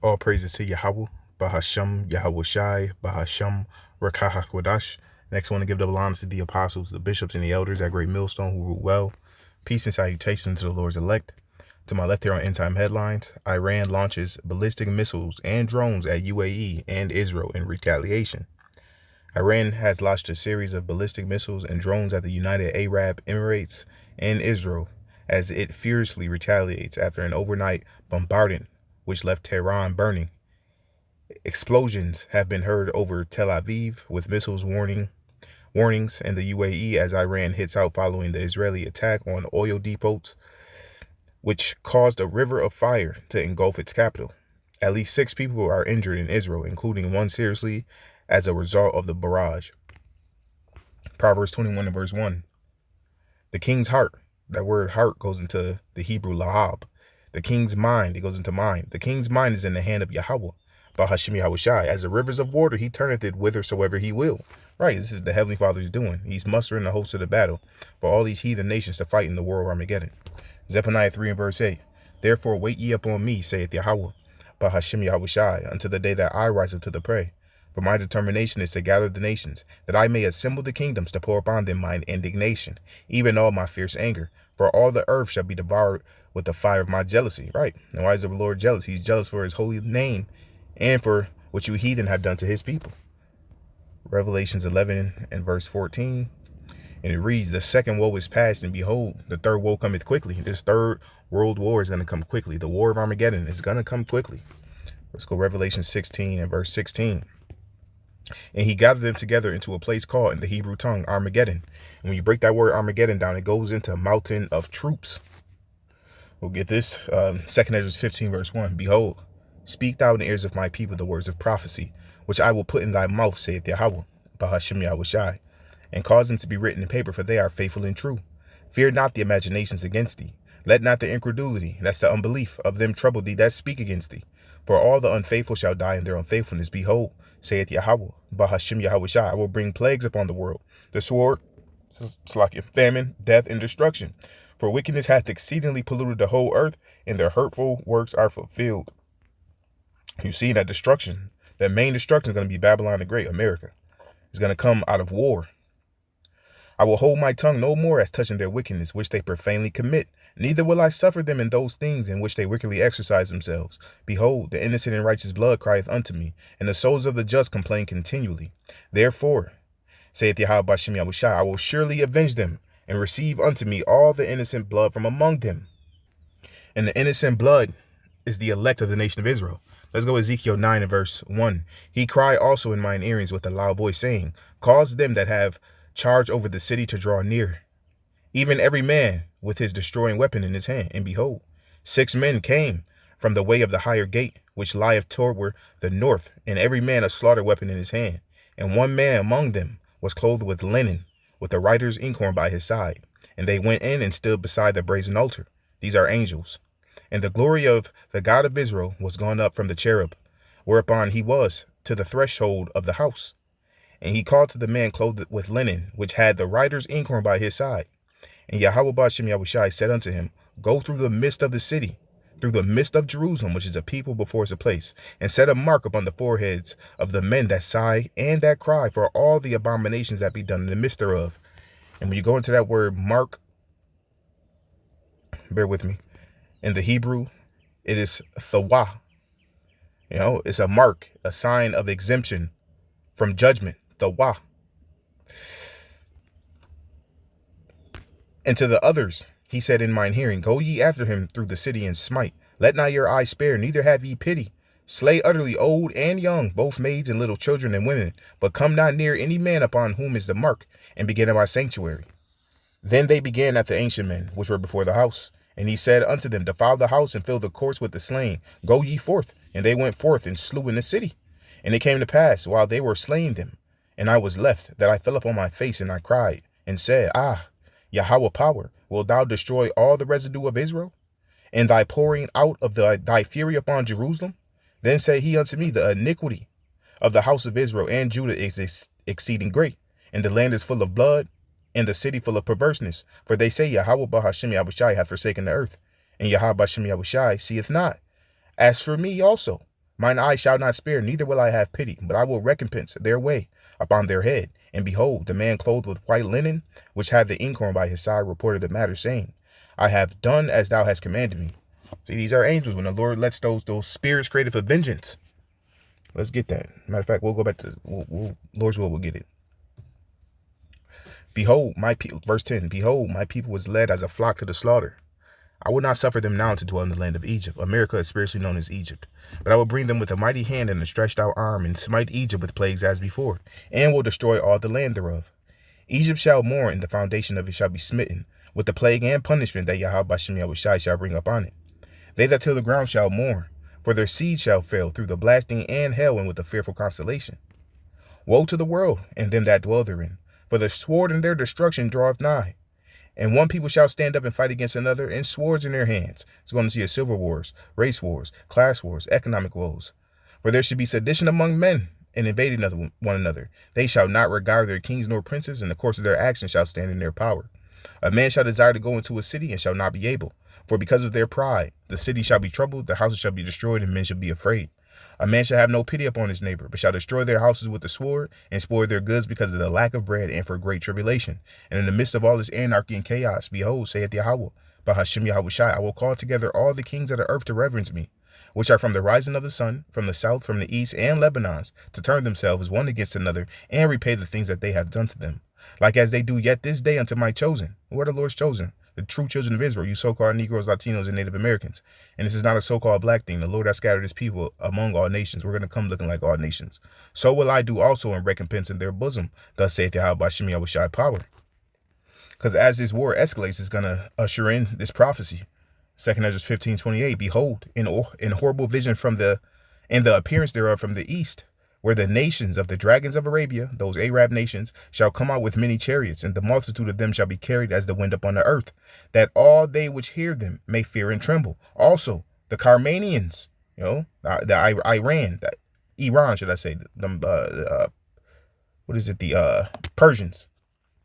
All praises to Yahawah, Bahasham, Yahawashi, Bahasham, Rakahakwadash. Next, I want to give double honors to the apostles, the bishops, and the elders at Great Millstone who rule well. Peace and salutation to the Lord's elect. To my left here on End Time Headlines, Iran launches ballistic missiles and drones at UAE and Israel in retaliation. Iran has launched a series of ballistic missiles and drones at the United Arab Emirates and Israel as it fiercely retaliates after an overnight bombardment which left Tehran burning. Explosions have been heard over Tel Aviv with missiles warnings in the UAE as Iran hits out following the Israeli attack on oil depots, which caused a river of fire to engulf its capital. At least 6 people are injured in Israel, including one seriously as a result of the barrage. Proverbs 21 and verse 1. The king's heart, that word heart goes into the Hebrew lahab. The king's mind, it goes into mind. The king's mind is in the hand of Yahawah, Bahasham Yahawashi. As the rivers of water, he turneth it whithersoever he will. Right, this is the Heavenly Father's doing. He's mustering the host of the battle for all these heathen nations to fight in the war of Armageddon. Zephaniah 3 and verse 8. Therefore wait ye upon me, saith Yahawah, Bahasham Yahawashi, until the day that I rise up to the prey. For my determination is to gather the nations, that I may assemble the kingdoms to pour upon them mine indignation, even all my fierce anger. For all the earth shall be devoured with the fire of my jealousy. Right. And why is the Lord jealous? He's jealous for his holy name and for what you heathen have done to his people. Revelations 11 and verse 14. And it reads, the second woe is past, and behold, the third woe cometh quickly. This third world war is going to come quickly. The war of Armageddon is going to come quickly. Let's go Revelation 16 and verse 16. And he gathered them together into a place called in the Hebrew tongue Armageddon. And when you break that word Armageddon down, it goes into mountain of troops. We'll get this. 2 Ezra 15 verse 1. Behold, speak thou in the ears of my people the words of prophecy, which I will put in thy mouth, saith Yahawah, Bahasham Yahawashi, and cause them to be written in paper, for they are faithful and true. Fear not the imaginations against thee. Let not the incredulity, that's the unbelief, of them trouble thee that speak against thee. For all the unfaithful shall die in their unfaithfulness. Behold, saith Yahawah, Bahasham Yahawashi, I will bring plagues upon the world, the sword, famine, death, and destruction. For wickedness hath exceedingly polluted the whole earth, and their hurtful works are fulfilled. You see that destruction, that main destruction is going to be Babylon the Great, America. It's going to come out of war. I will hold my tongue no more as touching their wickedness, which they profanely commit. Neither will I suffer them in those things in which they wickedly exercise themselves. Behold, the innocent and righteous blood crieth unto me, and the souls of the just complain continually. Therefore, saith Yahawah Bahasham Yahawashi, I will surely avenge them, and receive unto me all the innocent blood from among them. And the innocent blood is the elect of the nation of Israel. Let's go Ezekiel 9 and verse 1. He cried also in mine earrings with a loud voice, saying, cause them that have charge over the city to draw near, even every man with his destroying weapon in his hand. And behold, 6 men came from the way of the higher gate, which lieth toward the north, and every man a slaughter weapon in his hand. And one man among them was clothed with linen, with a writer's inkhorn by his side. And they went in and stood beside the brazen altar. These are angels. And the glory of the God of Israel was gone up from the cherub, whereupon he was, to the threshold of the house. And he called to the man clothed with linen, which had the writer's inkhorn by his side. And Yahawah Bahasham Yahawashi said unto him, go through the midst of the city, through the midst of Jerusalem, which is a people before it's a place, and set a mark upon the foreheads of the men that sigh and that cry for all the abominations that be done in the midst thereof. And when you go into that word mark, bear with me, in the Hebrew, it is thawah. It's a mark, a sign of exemption from judgment. Thawah. And to the others, he said in mine hearing, go ye after him through the city and smite. Let not your eye spare, neither have ye pity. Slay utterly old and young, both maids and little children and women. But come not near any man upon whom is the mark, and begin at my sanctuary. Then they began at the ancient men, which were before the house. And he said unto them, defile the house and fill the courts with the slain. Go ye forth. And they went forth and slew in the city. And it came to pass, while they were slaying them, and I was left, that I fell upon my face, and I cried, and said, Yahawah power, wilt thou destroy all the residue of Israel, and thy pouring out of thy fury upon Jerusalem? Then said he unto me, the iniquity of the house of Israel and Judah is exceeding great, and the land is full of blood, and the city full of perverseness. For they say, Yahawah Bahasham Yahawashi hath forsaken the earth, and Yahawah Bahasham Yahawashi seeth not. As for me also, Mine eye shall not spare, neither will I have pity, but I will recompense their way upon their head. And behold, the man clothed with white linen, which had the inkhorn by his side, reported the matter, saying, I have done as thou hast commanded me. See, these are angels when the Lord lets those spirits created for vengeance. Let's get that. Matter of fact, we'll go back to Lord's will. We'll get it. Behold, my people, verse 10. Behold, my people was led as a flock to the slaughter. I will not suffer them now to dwell in the land of Egypt. America is spiritually known as Egypt. But I will bring them with a mighty hand and a stretched out arm, and smite Egypt with plagues as before, and will destroy all the land thereof. Egypt shall mourn, and the foundation of it shall be smitten, with the plague and punishment that Yahawashi shall bring upon it. They that till the ground shall mourn, for their seed shall fail through the blasting and hail, and with a fearful constellation. Woe to the world, and them that dwell therein, for the sword in their destruction draweth nigh. And one people shall stand up and fight against another, and swords in their hands. It's going to see a civil wars, race wars, class wars, economic woes. For there should be sedition among men, and invading of one another. They shall not regard their kings nor princes, and the course of their actions shall stand in their power. A man shall desire to go into a city, and shall not be able. For because of their pride, the city shall be troubled, the houses shall be destroyed, and men shall be afraid. A man shall have no pity upon his neighbor, but shall destroy their houses with the sword, and spoil their goods because of the lack of bread and for great tribulation. And in the midst of all this anarchy and chaos, behold, saith Yahawah, Bahasham Yahawashi, I will call together all the kings of the earth to reverence me, which are from the rising of the sun, from the south, from the east, and Lebanons, to turn themselves one against another, and repay the things that they have done to them. Like as they do yet this day unto my chosen. Who are the Lord's chosen? The true children of Israel, you so-called Negroes, Latinos, and Native Americans. And this is not a so-called black thing. The Lord has scattered his people among all nations. We're going to come looking like all nations. So will I do also in recompense in their bosom. Thus saith Yahawashi Yahawashi power. Because as this war escalates, it's going to usher in this prophecy. 2 Ezra 15:28. Behold, in horrible vision in the appearance thereof from the east, where the nations of the dragons of Arabia, those Arab nations, shall come out with many chariots, and the multitude of them shall be carried as the wind upon the earth, that all they which hear them may fear and tremble. Also, the Carmanians, Iran, should I say, the Persians,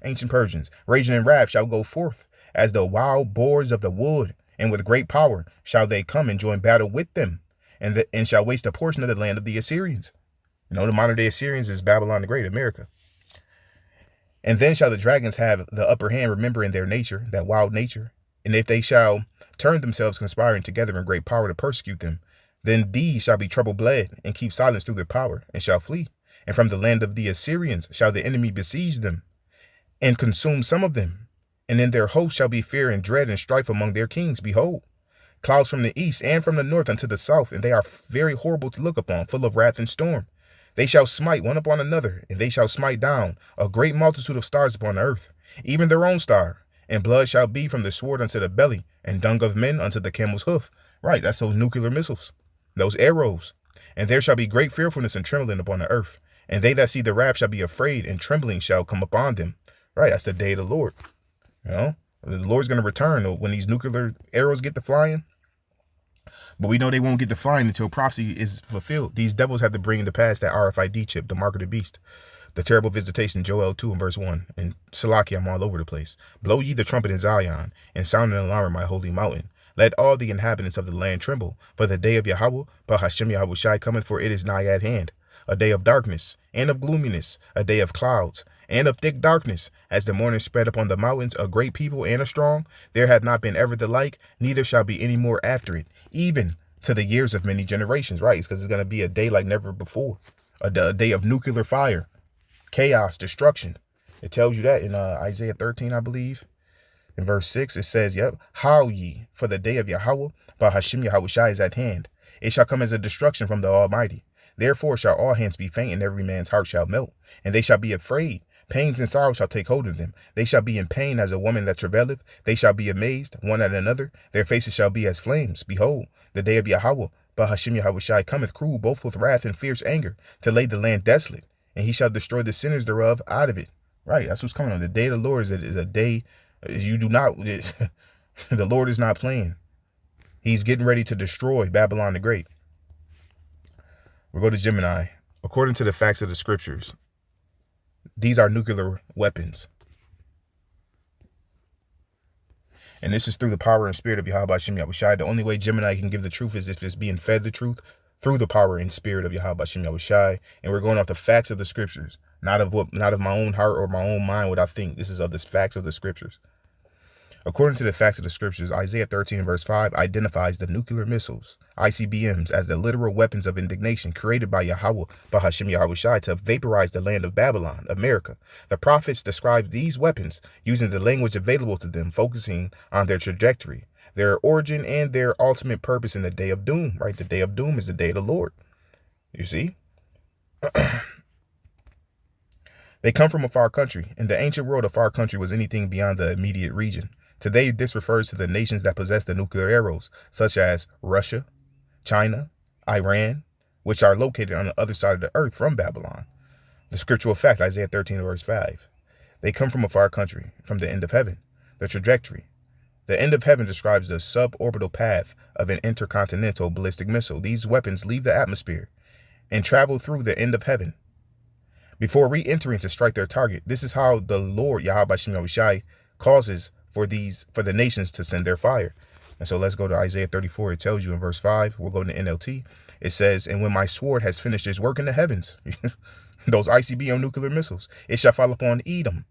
ancient Persians, raging in wrath, shall go forth as the wild boars of the wood, and with great power shall they come and join battle with them, and shall waste a portion of the land of the Assyrians. The modern day Assyrians is Babylon the Great, America. And then shall the dragons have the upper hand, remembering their nature, that wild nature. And if they shall turn themselves conspiring together in great power to persecute them, then these shall be trouble bled, and keep silence through their power, and shall flee. And from the land of the Assyrians shall the enemy besiege them, and consume some of them. And in their host shall be fear and dread and strife among their kings. Behold, clouds from the east and from the north unto the south, and they are very horrible to look upon, full of wrath and storm. They shall smite one upon another, and they shall smite down a great multitude of stars upon the earth, even their own star. And blood shall be from the sword unto the belly, and dung of men unto the camel's hoof. Right, that's those nuclear missiles, those arrows. And there shall be great fearfulness and trembling upon the earth. And they that see the wrath shall be afraid, and trembling shall come upon them. Right, that's the day of the Lord. The Lord's going to return when these nuclear arrows get to flying. But we know they won't get to flying until prophecy is fulfilled. These devils have to bring into pass that RFID chip, the mark of the beast. The terrible visitation, Joel 2 and verse 1. And Salaki, I'm all over the place. Blow ye the trumpet in Zion, and sound an alarm in my holy mountain. Let all the inhabitants of the land tremble, for the day of Yahawah, Bahasham Yahawashi cometh, for it is nigh at hand. A day of darkness, and of gloominess, a day of clouds, and of thick darkness, as the morning spread upon the mountains, a great people and a strong. There hath not been ever the like, neither shall be any more after it, even to the years of many generations. Right, because it's going to be a day like never before, a day of nuclear fire, chaos, destruction. It tells you that in Isaiah 13, I believe. In verse 6, it says, How ye, for the day of Yahawah, Bahasham Yahawashi is at hand. It shall come as a destruction from the Almighty. Therefore shall all hands be faint, and every man's heart shall melt. And they shall be afraid. Pains and sorrow shall take hold of them. They shall be in pain as a woman that travaileth. They shall be amazed, one at another. Their faces shall be as flames. Behold, the day of Yahawah, Bahasham Yahawashi cometh cruel, both with wrath and fierce anger, to lay the land desolate. And he shall destroy the sinners thereof out of it. Right, that's what's coming on. The day of the Lord is a day you do not, the Lord is not playing. He's getting ready to destroy Babylon the Great. We'll go to Gemini. According to the facts of the scriptures, these are nuclear weapons. And this is through the power and spirit of Yahawashi. The only way Gemini can give the truth is if it's being fed the truth through the power and spirit of Yahawashi. And we're going off the facts of the scriptures, not of my own heart or my own mind, what I think. This is of the facts of the scriptures. According to the facts of the scriptures, Isaiah 13 verse 5 identifies the nuclear missiles, ICBMs, as the literal weapons of indignation created by Yahawah, Bahasham Yahawashi, to vaporize the land of Babylon, America. The prophets describe these weapons using the language available to them, focusing on their trajectory, their origin, and their ultimate purpose in the day of doom, right? The day of doom is the day of the Lord. You see? They come from a far country. In the ancient world, a far country was anything beyond the immediate region. Today, this refers to the nations that possess the nuclear arrows, such as Russia, China, Iran, which are located on the other side of the earth from Babylon. The scriptural fact, Isaiah 13 verse 5. They come from a far country, from the end of heaven. The trajectory. The end of heaven describes the suborbital path of an intercontinental ballistic missile. These weapons leave the atmosphere and travel through the end of heaven before re-entering to strike their target. This is how the Lord, Yahawashi, causes for the nations to send their fire. And so let's go to Isaiah 34. It tells you in verse 5, we'll go to NLT. It says, and when my sword has finished its work in the heavens, those ICBM nuclear missiles, it shall fall upon Edom.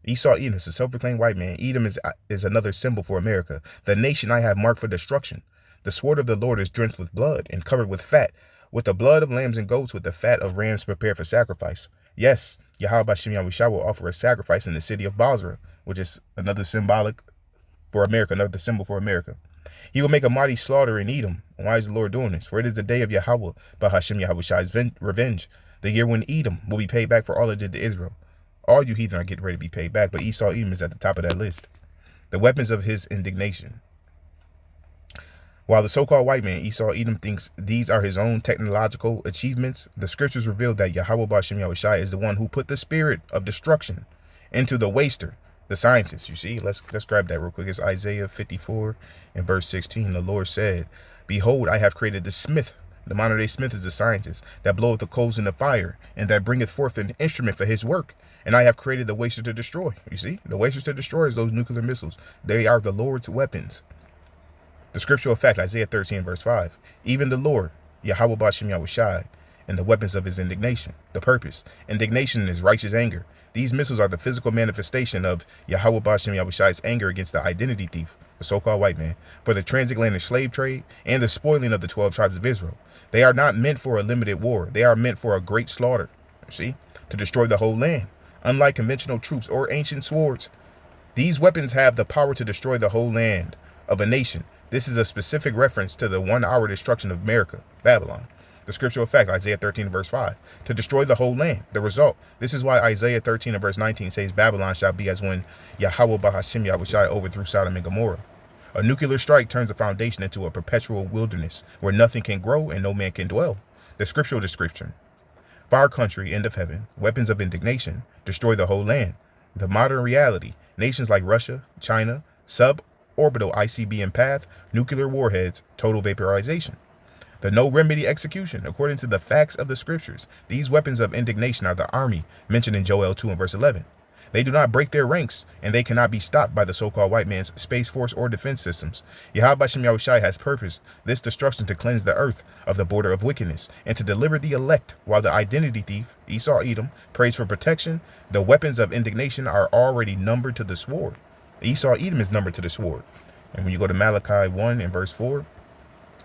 Esau, Edom is a self-proclaimed white man. Edom is another symbol for America, the nation I have marked for destruction. The sword of the Lord is drenched with blood and covered with fat, with the blood of lambs and goats, with the fat of rams prepared for sacrifice. Yes, Yahawashi will offer a sacrifice in the city of Basra, which is another symbolic for America, another symbol for America. He will make a mighty slaughter in Edom. And why is the Lord doing this? For it is the day of Yahawah, Bahasham Yahawashi's revenge, the year when Edom will be paid back for all it did to Israel. All you heathen are getting ready to be paid back, but Esau, Edom is at the top of that list. The weapons of his indignation. While the so-called white man, Esau, Edom, thinks these are his own technological achievements, the scriptures reveal that Yahawah Bahasham Yahawashi is the one who put the spirit of destruction into the waster, the scientists. You see, let's grab that real quick. It's Isaiah 54 and verse 16. The Lord said, behold, I have created the smith. The modern day smith is the scientist that bloweth the coals in the fire and that bringeth forth an instrument for his work. And I have created the waster to destroy. You see, the wasters to destroy is those nuclear missiles. They are the Lord's weapons. The scriptural fact, Isaiah 13 verse 5. Even the Lord, Yahawah Bahasham Yahawashi, and the weapons of his indignation. The purpose. Indignation is righteous anger. These missiles are the physical manifestation of Yahawah Bahasham Yahawashi's anger against the identity thief, the so-called white man, for the transatlantic slave trade and the spoiling of the 12 tribes of Israel. They are not meant for a limited war. They are meant for a great slaughter, you see, to destroy the whole land. Unlike conventional troops or ancient swords, these weapons have the power to destroy the whole land of a nation. This is a specific reference to the 1 hour destruction of America, Babylon. The scriptural fact, Isaiah 13 verse 5, to destroy the whole land. The result. This is why Isaiah 13 and verse 19 says Babylon shall be as when Yahawah Bahasham Yahawashi overthrew Sodom and Gomorrah. A nuclear strike turns the foundation into a perpetual wilderness where nothing can grow and no man can dwell. The scriptural description. Far country, end of heaven, weapons of indignation, destroy the whole land. The modern reality, nations like Russia, China, suborbital ICBM path, nuclear warheads, total vaporization. The no remedy execution. According to the facts of the scriptures, these weapons of indignation are the army mentioned in Joel 2 and verse 11. They do not break their ranks, and they cannot be stopped by the so-called white man's space force or defense systems. Yahawah Bahasham Yahawashi has purposed this destruction to cleanse the earth of the border of wickedness and to deliver the elect, while the identity thief, Esau, Edom, prays for protection. The weapons of indignation are already numbered to the sword. Esau, Edom is numbered to the sword. And when you go to Malachi 1 and verse 4,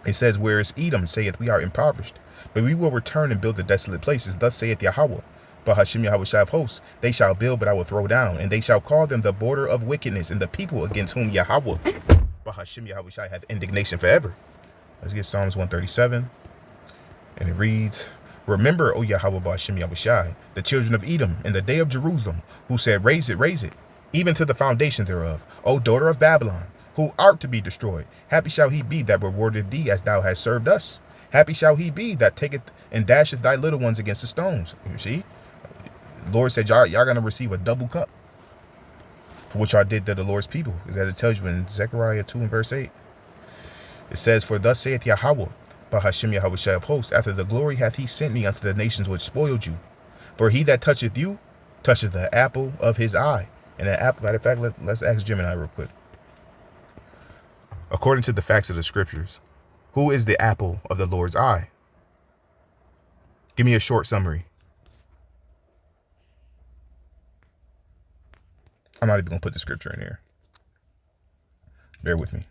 it says, whereas Edom saith, we are impoverished, but we will return and build the desolate places. Thus saith Yahawah, Bahasham Yahawashi of hosts, they shall build, but I will throw down, and they shall call them the border of wickedness, and the people against whom Yahawah, Bahasham Yahawashi, hath indignation forever. Let's get Psalms 137, and it reads, remember, O Yahawah Bahasham Yahawashi, the children of Edom, in the day of Jerusalem, who said, raise it, even to the foundation thereof, O daughter of Babylon, who art to be destroyed. Happy shall he be that rewarded thee as thou hast served us. Happy shall he be that taketh and dasheth thy little ones against the stones. You see? Lord said, y'all going to receive a double cup for what y'all did to the Lord's people. Because as it tells you in Zechariah 2 and verse 8, it says, for thus saith Yahawah, Bahasham Yahawashi of hosts, after the glory hath he sent me unto the nations which spoiled you. For he that toucheth you, toucheth the apple of his eye. And the apple, matter of fact, let's ask Gemini real quick. According to the facts of the scriptures, who is the apple of the Lord's eye? Give me a short summary. I'm not even going to put the scripture in here. Bear with me.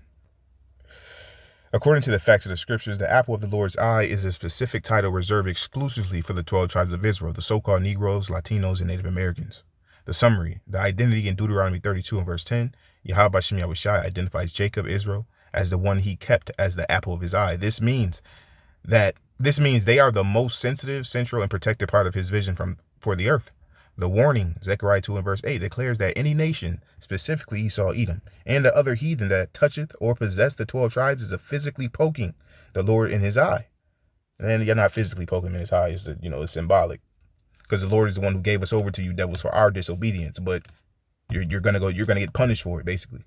According to the facts of the scriptures, the apple of the Lord's eye is a specific title reserved exclusively for the 12 tribes of Israel, the so-called Negroes, Latinos, and Native Americans. The summary, the identity in Deuteronomy 32 and verse 10, Yahawashi identifies Jacob, Israel, as the one he kept as the apple of his eye. This means they are the most sensitive, central, and protected part of his vision for the earth. The warning, Zechariah 2 and verse 8, declares that any nation, specifically Esau, Edom, and the other heathen that toucheth or possess the 12 tribes is a physically poking the Lord in his eye. And you're not physically poking him in his eye, it's symbolic. Because the Lord is the one who gave us over to you devils for our disobedience, but you're gonna get punished for it, basically.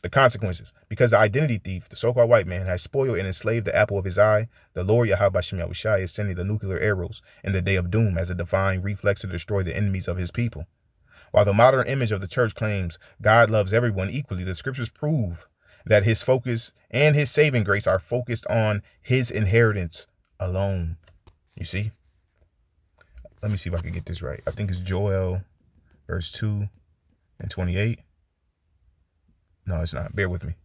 The consequences. Because the identity thief, the so-called white man, has spoiled and enslaved the apple of his eye, the Lord Yahawashi is sending the nuclear arrows in the day of doom as a divine reflex to destroy the enemies of his people. While the modern image of the church claims God loves everyone equally, the scriptures prove that his focus and his saving grace are focused on his inheritance alone. You see? Let me see if I can get this right. I think it's Joel verse 2 and 28. No, it's not. Bear with me.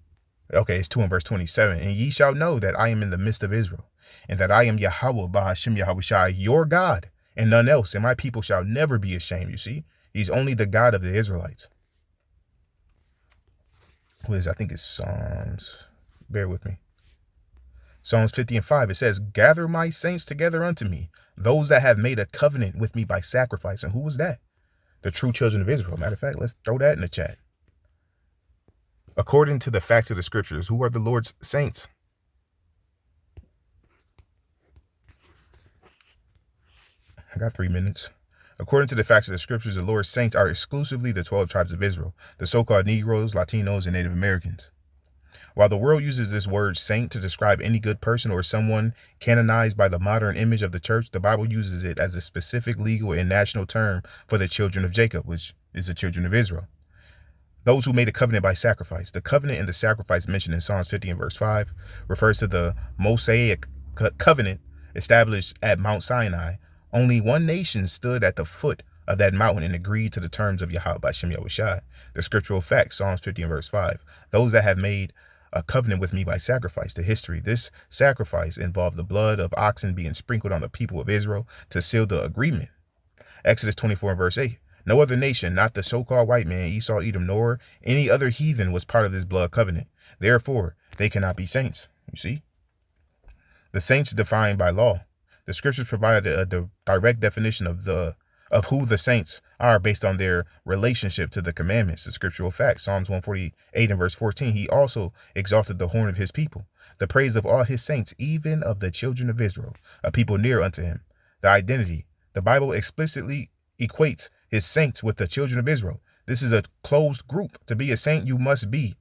Okay, it's 2 and verse 27. And ye shall know that I am in the midst of Israel, and that I am Yahawah, Bahasham, Yahawashi, your God, and none else. And my people shall never be ashamed. You see, he's only the God of the Israelites. What is, I think it's Psalms. Bear with me. Psalms 50 and 5. It says, gather my saints together unto me, those that have made a covenant with me by sacrifice. And who was that? The true children of Israel. Matter of fact, let's throw that in the chat. According to the facts of the scriptures, who are the Lord's saints? I got 3 minutes. According to the facts of the scriptures, the Lord's saints are exclusively the 12 tribes of Israel, the so-called Negroes, Latinos, and Native Americans. While the world uses this word saint to describe any good person or someone canonized by the modern image of the church, the Bible uses it as a specific legal and national term for the children of Jacob, which is the children of Israel. Those who made a covenant by sacrifice. The covenant and the sacrifice mentioned in Psalms 50 and verse 5 refers to the Mosaic covenant established at Mount Sinai. Only one nation stood at the foot of that mountain and agreed to the terms of Yahawashi. The scriptural fact, Psalms 50 and verse 5. Those that have made a covenant with me by sacrifice. The history. This sacrifice involved the blood of oxen being sprinkled on the people of Israel to seal the agreement. Exodus 24 and verse 8. No other nation, not the so-called white man, Esau, Edom, nor any other heathen was part of this blood covenant. Therefore, they cannot be saints. You see? The saints defined by law. The scriptures provide a direct definition of who the saints are based on their relationship to the commandments, the scriptural fact. Psalms 148 and verse 14. He also exalted the horn of his people, the praise of all his saints, even of the children of Israel, a people near unto him. The identity. The Bible explicitly equates his saints with the children of Israel. This is a closed group. To be a saint, you must be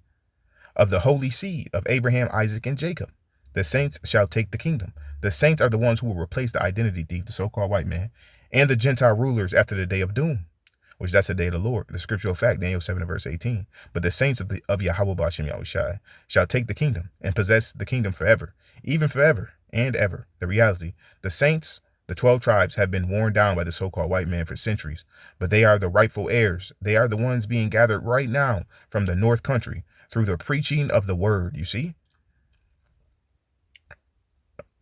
of the holy seed of Abraham, Isaac, and Jacob. The saints shall take the kingdom. The saints are the ones who will replace the identity thief, the so-called white man, and the Gentile rulers after the day of doom, which that's the day of the Lord. The scriptural fact, Daniel 7 and verse 18. But the saints of Yahawah Bahasham Yahawashi shall take the kingdom and possess the kingdom forever, even forever and ever. The reality, the saints, the 12 tribes, have been worn down by the so-called white man for centuries, but they are the rightful heirs. They are the ones being gathered right now from the North Country through the preaching of the word. You see?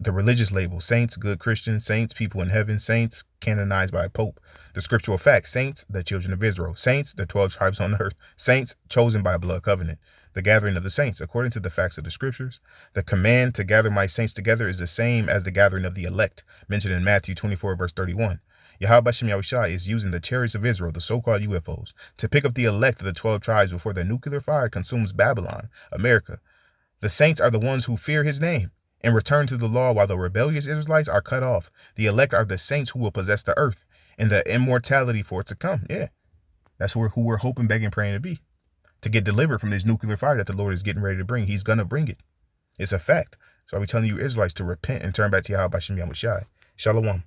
The religious label, saints, good Christians, saints, people in heaven, saints, canonized by a pope. The scriptural fact, saints, the children of Israel, saints, the 12 tribes on earth, saints, chosen by a blood covenant. The gathering of the saints, according to the facts of the scriptures, the command to gather my saints together is the same as the gathering of the elect, mentioned in Matthew 24, verse 31. Yahawashi is using the chariots of Israel, the so-called UFOs, to pick up the elect of the 12 tribes before the nuclear fire consumes Babylon, America. The saints are the ones who fear his name and return to the law, while the rebellious Israelites are cut off. The elect are the saints who will possess the earth and the immortality for it to come. Yeah, that's who we're hoping, begging, praying to be, to get delivered from this nuclear fire that the Lord is getting ready to bring. He's going to bring it. It's a fact. So are we telling you Israelites to repent and turn back to Yahawah Bahasham Yahawashi? Shalom.